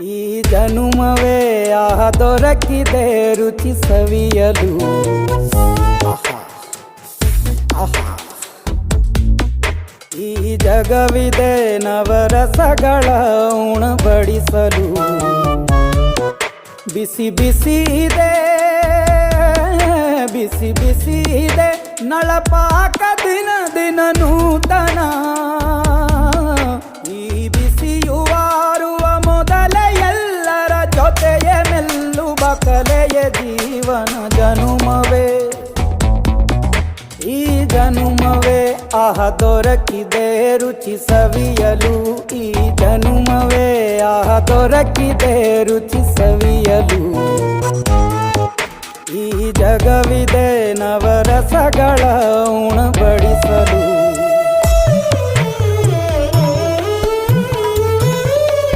ಈ ಜನುಮವೇ ದೊರಕಿದೆ ರುಚಿ ಸವಿಯಲು. ಆಹಾ, ಆಹಾ. ಈ ಜಗವಿದೆ ನವರಸಗಳ ಉಣಬಡಿಸಲು. ಬಿಸಿ ಬಿಸಿ ಇದೆ, ಬಿಸಿ ಬಿಸಿ ಇದೆ ನಳಪಾಕ ದಿನ ದಿನ ನೂತನ. ಈ ಬಿಸಿಯುವಾರುವ ಮೊದಲೇ ಎಲ್ಲರ ಜೊತೆಯೇ ಮೆಲ್ಲುವ ಕಲೆಯ ಜೀವನ ಜನುಮವೇ. ಈ ಜನುಮವೇ ದೊರಕಿದೆ ರುಚಿ ಸವಿಯಲು. ಈ ಜನುಮವೇ ದೊರಕಿದೆ ರುಚಿ ಸವಿಯಲು. ಈ ಜಗವಿದೆ ನವರಸಗಳ ಉಣಬಡಿಸಲು.